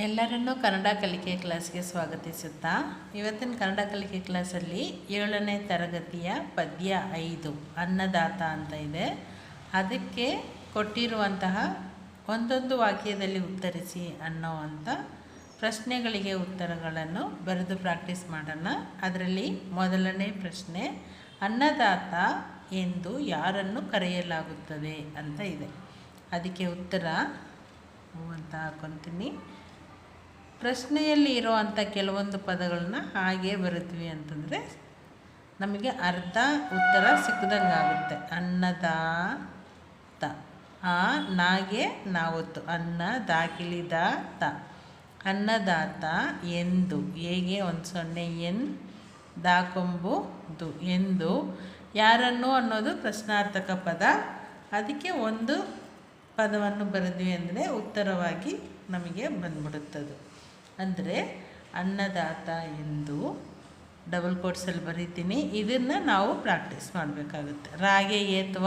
ಎಲ್ಲರನ್ನೂ ಕನ್ನಡ ಕಲಿಕೆ ಕ್ಲಾಸ್ಗೆ ಸ್ವಾಗತಿಸುತ್ತಾ ಇವತ್ತಿನ ಕನ್ನಡ ಕಲಿಕೆ ಕ್ಲಾಸಲ್ಲಿ 7ನೇ ತರಗತಿಯ ಪದ್ಯ 5 ಅನ್ನದಾತ ಅಂತ ಇದೆ. ಅದಕ್ಕೆ ಕೊಟ್ಟಿರುವಂತಹ ಒಂದೊಂದು ವಾಕ್ಯದಲ್ಲಿ ಉತ್ತರಿಸಿ ಅನ್ನೋವಂಥ ಪ್ರಶ್ನೆಗಳಿಗೆ ಉತ್ತರಗಳನ್ನು ಬರೆದು ಪ್ರಾಕ್ಟೀಸ್ ಮಾಡೋಣ. ಅದರಲ್ಲಿ ಮೊದಲನೇ ಪ್ರಶ್ನೆ, ಅನ್ನದಾತ ಎಂದು ಯಾರನ್ನು ಕರೆಯಲಾಗುತ್ತದೆ ಅಂತ ಇದೆ. ಅದಕ್ಕೆ ಉತ್ತರ ಅಂತ ಹಾಕೊತೀನಿ. ಪ್ರಶ್ನೆಯಲ್ಲಿ ಇರುವಂಥ ಕೆಲವೊಂದು ಪದಗಳನ್ನ ಹಾಗೆ ಬರುತ್ತೀವಿ ಅಂತಂದರೆ ನಮಗೆ ಅರ್ಧ ಉತ್ತರ ಸಿಕ್ಕದಂಗೆ ಆಗುತ್ತೆ. ಅನ್ನದಾತ, ಆ ನಾಗೆ ನಾವೊತ್ತು, ಅನ್ನ ದಾಕಿಲಿ ದಾತ, ಅನ್ನದಾತ ಎಂದು, ಹೇಗೆ ಒಂದು ಸೊನ್ನೆ ಎನ್, ದಾಕೊಂಬು ದು ಎಂದು, ಯಾರನ್ನು ಅನ್ನೋದು ಪ್ರಶ್ನಾರ್ಥಕ ಪದ. ಅದಕ್ಕೆ ಒಂದು ಪದವನ್ನು ಬರೆದ್ವಿ ಅಂದರೆ ಉತ್ತರವಾಗಿ ನಮಗೆ ಬಂದ್ಬಿಡುತ್ತದು. ಅಂದರೆ ಅನ್ನದಾತ ಎಂದು ಡಬಲ್ ಕೋಟ್ಸಲ್ಲಿ ಬರೀತೀನಿ. ಇದನ್ನು ನಾವು ಪ್ರಾಕ್ಟೀಸ್ ಮಾಡಬೇಕಾಗುತ್ತೆ. ರಾಗೆ ಏತ್ವ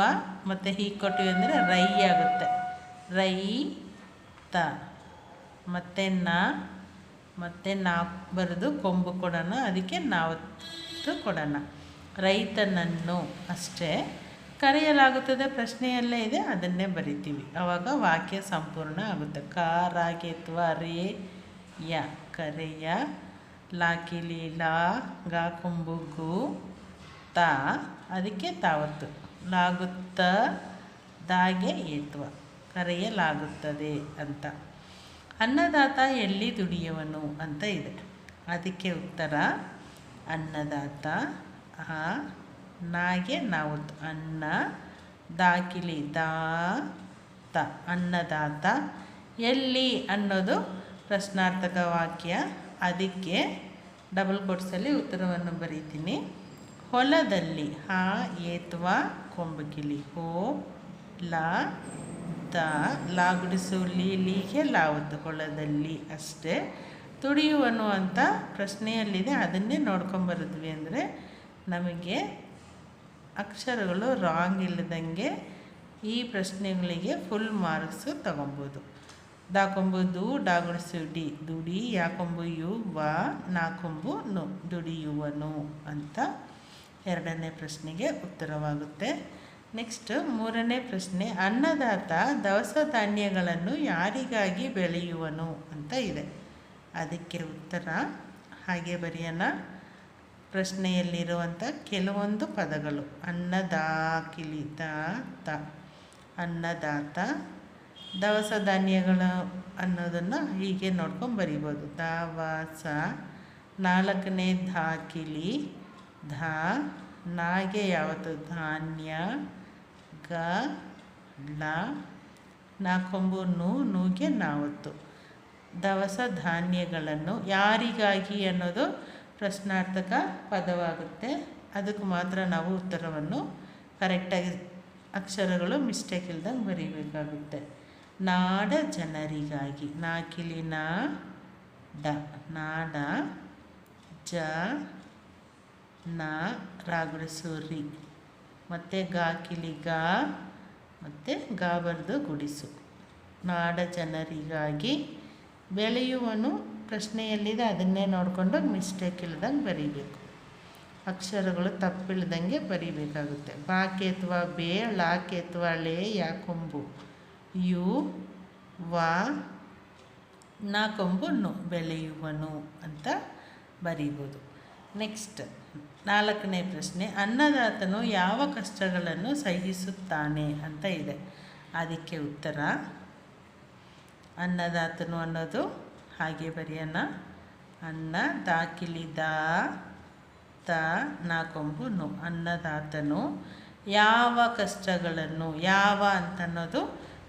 ಮತ್ತು ಹೀಗೆ ಕೊಟ್ಟಿವಿ ಅಂದರೆ ರೈ ಆಗುತ್ತೆ. ರೈ ತ ಮತ್ತು ನಾ ಬರೆದು ಕೊಂಬು ಕೊಡೋಣ, ಅದಕ್ಕೆ ನಾವತ್ತು ಕೊಡೋಣ. ರೈತನನ್ನು ಅಷ್ಟೇ ಕರೆಯಲಾಗುತ್ತದೆ, ಪ್ರಶ್ನೆಯಲ್ಲೇ ಇದೆ, ಅದನ್ನೇ ಬರಿತೀವಿ. ಆವಾಗ ವಾಕ್ಯ ಸಂಪೂರ್ಣ ಆಗುತ್ತೆ. ರಾಗೇತ್ವ ರೇ ಯ ಕರೆಯ, ಲಾಕಿಲಿ ಲಾ, ಗಾ ಕೊಂಬು ಗು, ತ ಅದಕ್ಕೆ ತಾವತ್ತು, ಲಾಗುತ್ತ ದಾಗೆ ಏತ್ವ ಕರೆಯಲಾಗುತ್ತದೆ ಅಂತ. ಅನ್ನದಾತ ಎಲ್ಲಿ ದುಡಿಯುವನು ಅಂತ ಇದೆ. ಅದಕ್ಕೆ ಉತ್ತರ ಅನ್ನದಾತ, ಆ ನಾಗೆ ನಾವತ್ತು, ಅನ್ನ ದಾಕಿಲಿ ದಾ ತ, ಅನ್ನದಾತ ಎಲ್ಲಿ ಅನ್ನೋದು ಪ್ರಶ್ನಾರ್ಥಕ ವಾಕ್ಯ. ಅದಕ್ಕೆ ಡಬಲ್ ಕೋಟ್ಸಲ್ಲಿ ಉತ್ತರವನ್ನು ಬರೀತೀನಿ. ಹೊಲದಲ್ಲಿ, ಹಾ ಏತ್ವ ಕೊಂಬಕಿಲಿ, ಹೋ ಲಾ ತ, ಲಾಗುಡಿಸು ಲೀಗೆ ಲಾವತ್ತು, ಹೊಲದಲ್ಲಿ ಅಷ್ಟೇ. ದುಡಿಯುವನು ಅಂತ ಪ್ರಶ್ನೆಯಲ್ಲಿದೆ, ಅದನ್ನೇ ನೋಡ್ಕೊಂಬರಿದ್ವಿ ಅಂದರೆ ನಮಗೆ ಅಕ್ಷರಗಳು ರಾಂಗ್ ಇಲ್ಲದಂಗೆ ಈ ಪ್ರಶ್ನೆಗಳಿಗೆ ಫುಲ್ ಮಾರ್ಕ್ಸು ತಗೊಬೋದು. ದಾಕೊಂಬು ದು, ಡಾಗುಡಿಸು ಡಿ, ದುಡಿ, ಯಾಕೊಂಬು ಯು, ವಾ, ನಾಕೊಂಬು ನು, ದುಡಿಯುವನು ಅಂತ ಎರಡನೇ ಪ್ರಶ್ನೆಗೆ ಉತ್ತರವಾಗುತ್ತೆ. ನೆಕ್ಸ್ಟ್ ಮೂರನೇ ಪ್ರಶ್ನೆ, ಅನ್ನದಾತ ದವಸ ಧಾನ್ಯಗಳನ್ನು ಯಾರಿಗಾಗಿ ಬೆಳೆಯುವನು ಅಂತ ಇದೆ. ಅದಕ್ಕೆ ಉತ್ತರ ಹಾಗೆ ಬರೆಯೋಣ. ಪ್ರಶ್ನೆಯಲ್ಲಿರುವಂಥ ಕೆಲವೊಂದು ಪದಗಳು, ಅನ್ನದಾಕಿಲಿ ತ, ಅನ್ನದಾತ, ದವಸ ಧಾನ್ಯಗಳು ಅನ್ನೋದನ್ನು ಹೀಗೆ ನೋಡ್ಕೊಂಡು ಬರಿಬೋದು. ದವಸ, ನಾಲ್ಕನೇ ಧಾಕಿಲಿ ಧ, ನಾಗೆ ಯಾವತ್ತು ಧಾನ್ಯ, ಗ ಲ, ನಾಕೊಂಬು ನೂಗೆ ನಾವತ್ತು, ದವಸ ಧಾನ್ಯಗಳನ್ನು ಯಾರಿಗಾಗಿ ಅನ್ನೋದು ಪ್ರಶ್ನಾರ್ಥಕ ಪದವಾಗುತ್ತೆ. ಅದಕ್ಕೆ ಮಾತ್ರ ನಾವು ಉತ್ತರವನ್ನು ಕರೆಕ್ಟಾಗಿ ಅಕ್ಷರಗಳು ಮಿಸ್ಟೇಕ್ ಇಲ್ದಂಗೆ ಬರೀಬೇಕಾಗುತ್ತೆ. ನಾಡ ಜನರಿಗಾಗಿ, ನಾಕಿಲಿ ನಾ ಡ, ನಾಡ, ಜ ನಾ ರಾಗುಡಿಸು ರಿ, ಮತ್ತು ಗಾಕಿಲಿ ಗಾ ಮತ್ತು ಗಾ ಬರೆದು ಗುಡಿಸು, ನಾಡ ಜನರಿಗಾಗಿ. ಬೆಳೆಯುವನು ಪ್ರಶ್ನೆಯಲ್ಲಿದೆ, ಅದನ್ನೇ ನೋಡಿಕೊಂಡು ಮಿಸ್ಟೇಕ್ ಇಲ್ದಂಗೆ ಬರೀಬೇಕು. ಅಕ್ಷರಗಳು ತಪ್ಪಿಲ್ದಂಗೆ ಬರೀಬೇಕಾಗುತ್ತೆ. ಬಾಕೇತ್ವ ಬೇ, ಲಾಕೇತ್ವ ಲೇ, ಯಾಕೊಂಬು ಯು, ವಾ, ನಾಕೊಂಬು ನು, ಬೆಳೆಯುವನು ಅಂತ ಬರೀಬೋದು. ನೆಕ್ಸ್ಟ್ ನಾಲ್ಕನೇ ಪ್ರಶ್ನೆ, ಅನ್ನದಾತನು ಯಾವ ಕಷ್ಟಗಳನ್ನು ಸಹಿಸುತ್ತಾನೆ ಅಂತ ಇದೆ. ಅದಕ್ಕೆ ಉತ್ತರ ಅನ್ನದಾತನು ಅನ್ನೋದು ಹಾಗೆ ಬರೆಯೋಣ. ಅನ್ನ ದಾಕಿಲಿ ದಾ ತ, ನಾಕೊಂಬು ನು, ಅನ್ನದಾತನು ಯಾವ ಕಷ್ಟಗಳನ್ನು, ಯಾವ ಅಂತನ್ನೋದು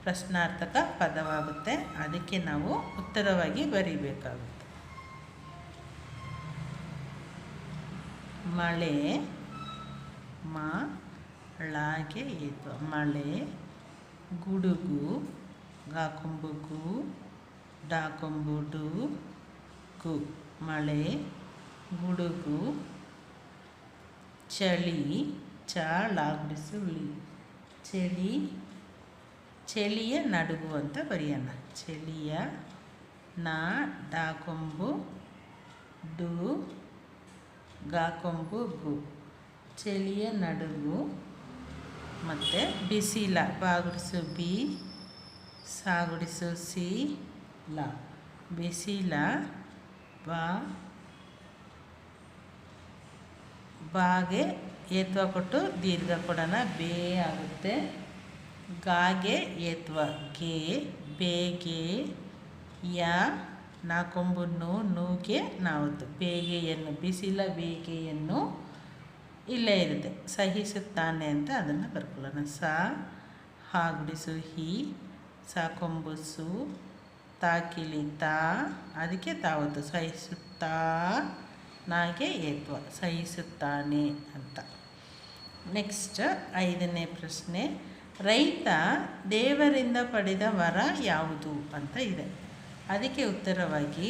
ಪ್ರಶ್ನಾರ್ಥಕ ಪದವಾಗುತ್ತೆ. ಅದಕ್ಕೆ ನಾವು ಉತ್ತರವಾಗಿ ಬರೀಬೇಕಾಗುತ್ತೆ. ಮಳೆ, ಳಾಗೆ ಏತ್ವ ಮಳೆ, ಗುಡುಗು, ಗಾಕೊಂಬು ಗು, ಡಾಕೊಂಬು ಡು ಗು, ಮಳೆ, ಗುಡುಗು. ಚಳಿ, ಚ ಲಾಗುಡಿಸು ಳಿ, ಚಳಿ, ಚಳಿಯ ನಡುಗು ಅಂತ ಬರೆಯೋಣ. ಚಳಿಯ ನ ಡ ಕೊಂಬು ಡು ಗ ಕೊಂಬು ಗು ಚಳಿಯ ನಡುಗು ಮತ್ತು ಬಿಸಿಲ ಬಾಗುಡಿಸು ಬಿ ಸಾಗುಡಿಸು ಸಿ ಲ ಬಿಸಿಲ ಬಾ ಬಾಗೆ ಏತ್ವ ಕೊಟ್ಟು ದೀರ್ಘ ಕೊಡೋಣ ಬೇ ಆಗುತ್ತೆ. ಗಾಗೆ ಏತ್ವ ಗೆ ಬೇಗೆ ಯ ನಾಕೊಂಬು ನೂಗೆ ನಾವತ್ತು ಬೇಗೆಯನ್ನು ಬಿಸಿಲ ಬೇಗೆಯನ್ನು ಇಲ್ಲೇ ಇರುತ್ತೆ. ಸಹಿಸುತ್ತಾನೆ ಅಂತ ಅದನ್ನು ಬರ್ಕೊಳ್ಳೋಣ. ಹಾಗುಡಿಸು ಹಿ ಸಾಕೊಂಬು ಸು ತಾಕಿಲಿ ತಾ ಅದಕ್ಕೆ ತಾವತ್ತು ಸಹಿಸುತ್ತಾ ನಾಗೆ ಏತ್ವ ಸಹಿಸುತ್ತಾನೆ ಅಂತ. ನೆಕ್ಸ್ಟ್ 5ನೇ ಪ್ರಶ್ನೆ, ರೈತ ದೇವರಿಂದ ಪಡೆದ ವರ ಯಾವುದು ಅಂತ ಇದೆ. ಅದಕ್ಕೆ ಉತ್ತರವಾಗಿ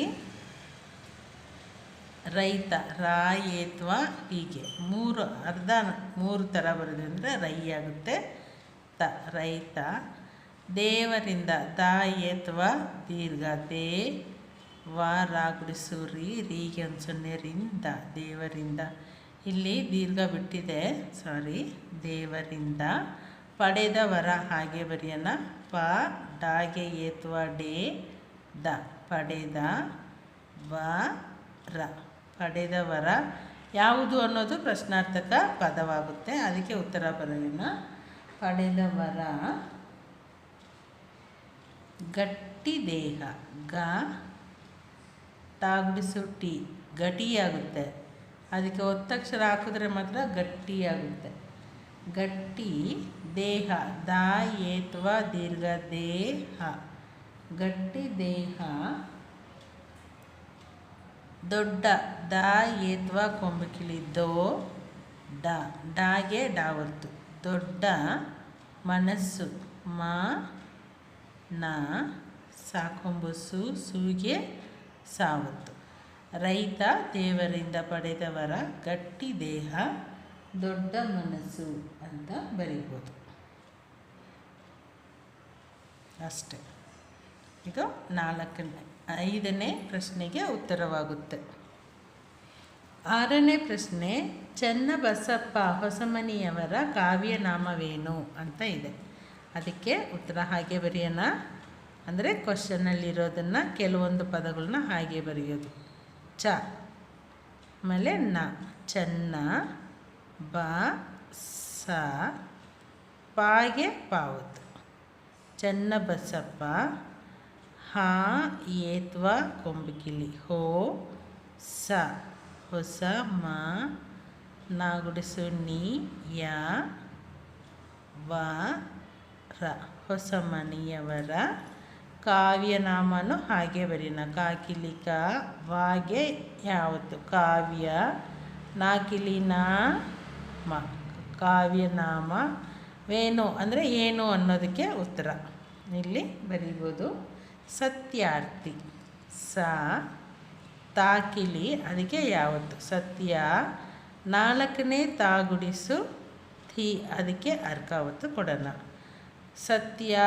ರೈತ ರಾ ಏತ್ವ ಹೀಗೆ ಮೂರು ಥರ ಬರೋದ್ರಿಂದ ರೈ ಆಗುತ್ತೆ. ರೈತ ದೇವರಿಂದ ದ ಏತ್ವ ದೀರ್ಘ ದೇ ವ ರಾಗುಡಿಸು ರೀಗೆ ಒಂದು ಸೊನ್ನೆ ರಿಂದ ದೇವರಿಂದ ಇಲ್ಲಿ ದೀರ್ಘ ಬಿಟ್ಟಿದೆ ಸಾರಿ. ದೇವರಿಂದ ಪಡೆದ ವರ ಹಾಗೆ ಬರೆಯೋಣ. ಪ ಡಾಗೆ ಏತ್ವ ಡೇ ದ ಪಡೆದ ವ ರ ಪಡೆದ ವರ ಯಾವುದು ಅನ್ನೋದು ಪ್ರಶ್ನಾರ್ಥಕ ಪದವಾಗುತ್ತೆ. ಅದಕ್ಕೆ ಉತ್ತರ ಬರೆಯೋಣ. ಪಡೆದ ವರ ಗಟ್ಟಿ ದೇಹ ಗ ಟಾಗುಡಿಸು ಟಿ ಗಟ್ಟಿಯಾಗುತ್ತೆ. ಅದಕ್ಕೆ ಒತ್ತಕ್ಷರ ಹಾಕಿದ್ರೆ ಮಾತ್ರ ಗಟ್ಟಿಯಾಗುತ್ತೆ. ಗಟ್ಟಿ ದೇಹ ದ ಏತ್ವ ದೀರ್ಘ ದೇಹ ಗಟ್ಟಿ ದೇಹ ದೊಡ್ಡ ದ ಏತ್ವ ಕೊಂಬಕಿಳಿ ದೋ ಡಾಗೆ ಡಾವತ್ತು ದೊಡ್ಡ ಮನಸ್ಸು ಮ ನ ಸಾಕೊಂಬು ಸೂಗೆ ಸಾವತ್ತು. ರೈತ ದೇವರಿಂದ ಪಡೆದವರ ಗಟ್ಟಿ ದೇಹ ದೊಡ್ಡ ಮನಸ್ಸು ಅಂತ ಬರೀಬೋದು ಅಷ್ಟೆ. ಇದು 5ನೇ ಪ್ರಶ್ನೆಗೆ ಉತ್ತರವಾಗುತ್ತೆ. 6ನೇ ಪ್ರಶ್ನೆ, ಚನ್ನಬಸಪ್ಪ ಹೊಸಮನಿಯವರ ಕಾವ್ಯನಾಮವೇನು ಅಂತ ಇದೆ. ಅದಕ್ಕೆ ಉತ್ತರ ಹಾಗೆ ಬರೆಯೋಣ. ಅಂದರೆ ಕ್ವಶನಲ್ಲಿರೋದನ್ನು ಕೆಲವೊಂದು ಪದಗಳನ್ನ ಹಾಗೆ ಬರೆಯೋದು. ಚ ಆಮೇಲೆ ನ ಚನ್ನ ಬ ಸ ಪಾಗೆ ಪಾವತು ಚನ್ನಬಸಪ್ಪ ಹಾ ಏತ್ವ ಕೊಂಬಕಿಲಿ ಹೋ ಸ ಹೊಸ ಮ ನಾಗುಡಿಸು ನೀ ಯ ವ ರ ಹೊಸಮನಿಯವರ ಕಾವ್ಯನಾಮನು ಹಾಗೆ ಬರೀನ. ಕಾಕಿಲಿಕ ವಾಗೆ ಯಾವತ್ತು ಕಾವ್ಯ ನಾಕಿಲಿನ ಮ ಕಾವ್ಯನಾಮ ವೇನು ಅಂದರೆ ಏನು ಅನ್ನೋದಕ್ಕೆ ಉತ್ತರ ಇಲ್ಲಿ ಬರೀಬೋದು. ಸತ್ಯಾರ್ಥಿ ಸ ತಾಕಿಲಿ ಅದಕ್ಕೆ ಯಾವತ್ತು ಸತ್ಯ 4ನೇ ತಾಗುಡಿಸು ಥಿ ಅದಕ್ಕೆ ಅರ್ಕಾವತ್ತು ಕೊಡೋಣ. ಸತ್ಯ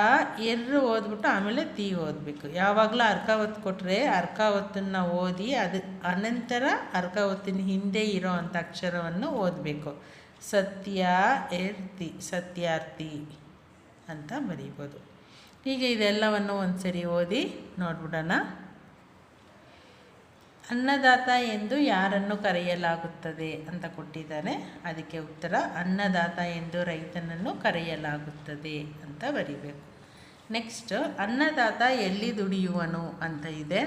ಓದ್ಬಿಟ್ಟು ಆಮೇಲೆ ತೀ ಓದಬೇಕು. ಯಾವಾಗಲೂ ಅರ್ಕಾವತ್ತು ಕೊಟ್ಟರೆ ಅರ್ಕಾವತ್ತನ್ನು ಓದಿ ಅದು ಅನಂತರ ಅರ್ಕಾವತ್ತಿನ ಹಿಂದೆ ಇರೋ ಅಂಥ ಅಕ್ಷರವನ್ನು ಓದಬೇಕು. ಸತ್ಯ ತಿ ಸತ್ಯಾರ್ಥಿ ಅಂತ ಬರೀಬೋದು. ಹೀಗೆ ಇದೆಲ್ಲವನ್ನು ಒಂದು ಸರಿ ಓದಿ ನೋಡ್ಬಿಡೋಣ. ಅನ್ನದಾತ ಎಂದು ಯಾರನ್ನು ಕರೆಯಲಾಗುತ್ತದೆ ಅಂತ ಕೊಟ್ಟಿದ್ದಾನೆ. ಅದಕ್ಕೆ ಉತ್ತರ ಅನ್ನದಾತ ಎಂದು ರೈತನನ್ನು ಕರೆಯಲಾಗುತ್ತದೆ ಅಂತ ಬರೀಬೇಕು. ನೆಕ್ಸ್ಟ್ ಅನ್ನದಾತ ಎಲ್ಲಿ ದುಡಿಯುವನು ಅಂತ ಇದೆ.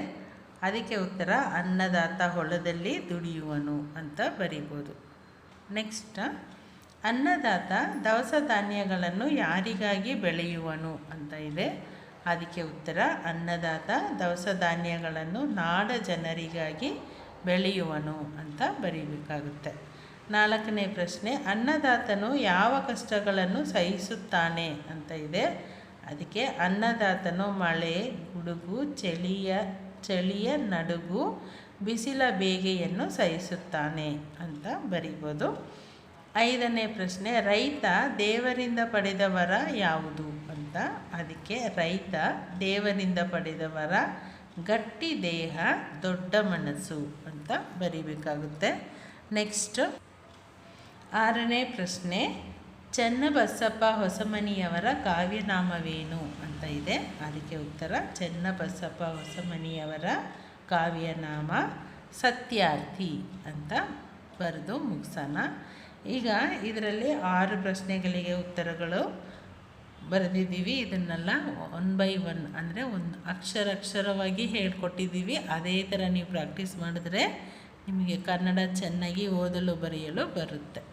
ಅದಕ್ಕೆ ಉತ್ತರ ಅನ್ನದಾತ ಹೊಲದಲ್ಲಿ ದುಡಿಯುವನು ಅಂತ ಬರೀಬೋದು. ನೆಕ್ಸ್ಟ್ ಅನ್ನದಾತ ದವಸ ಧಾನ್ಯಗಳನ್ನು ಯಾರಿಗಾಗಿ ಬೆಳೆಯುವನು ಅಂತ ಇದೆ. ಅದಕ್ಕೆ ಉತ್ತರ ಅನ್ನದಾತ ದವಸ ಧಾನ್ಯಗಳನ್ನು ನಾಡ ಜನರಿಗಾಗಿ ಬೆಳೆಯುವನು ಅಂತ ಬರೀಬೇಕಾಗುತ್ತೆ. 4ನೇ ಪ್ರಶ್ನೆ, ಅನ್ನದಾತನು ಯಾವ ಕಷ್ಟಗಳನ್ನು ಸಹಿಸುತ್ತಾನೆ ಅಂತ ಇದೆ. ಅದಕ್ಕೆ ಅನ್ನದಾತನು ಮಳೆ, ಗುಡುಗು, ಚಳಿಯ ನಡುಗು, ಬಿಸಿಲ ಬೇಗೆಯನ್ನು ಸಹಿಸುತ್ತಾನೆ ಅಂತ ಬರೀಬೋದು. 5ನೇ ಪ್ರಶ್ನೆ, ರೈತ ದೇವರಿಂದ ಪಡೆದ ವರ ಯಾವುದು ಅಂತ. ಅದಕ್ಕೆ ರೈತ ದೇವರಿಂದ ಪಡೆದ ವರ ಗಟ್ಟಿ ದೇಹ ದೊಡ್ಡ ಮನಸ್ಸು ಅಂತ ಬರೀಬೇಕಾಗುತ್ತೆ. ನೆಕ್ಸ್ಟ್ 6ನೇ ಪ್ರಶ್ನೆ, ಚನ್ನಬಸಪ್ಪ ಹೊಸಮನಿಯವರ ಕಾವ್ಯನಾಮವೇನು ಅಂತ ಇದೆ. ಅದಕ್ಕೆ ಉತ್ತರ ಚನ್ನಬಸಪ್ಪ ಹೊಸಮನಿಯವರ ಕಾವ್ಯನಾಮ ಸತ್ಯಾರ್ಥಿ ಅಂತ ಬರೆದು ಮುಗಿಸೋಣ. ಈಗ ಇದರಲ್ಲಿ 6 ಪ್ರಶ್ನೆಗಳಿಗೆ ಉತ್ತರಗಳು ಬರೆದಿದ್ದೀವಿ. ಇದನ್ನೆಲ್ಲ 1 by 1 ಅಂದರೆ ಒಂದು ಅಕ್ಷರವಾಗಿ ಹೇಳ್ಕೊಟ್ಟಿದ್ದೀವಿ. ಅದೇ ಥರ ನೀವು ಪ್ರಾಕ್ಟೀಸ್ ಮಾಡಿದ್ರೆ ನಿಮಗೆ ಕನ್ನಡ ಚೆನ್ನಾಗಿ ಓದಲು ಬರೆಯಲು ಬರುತ್ತೆ.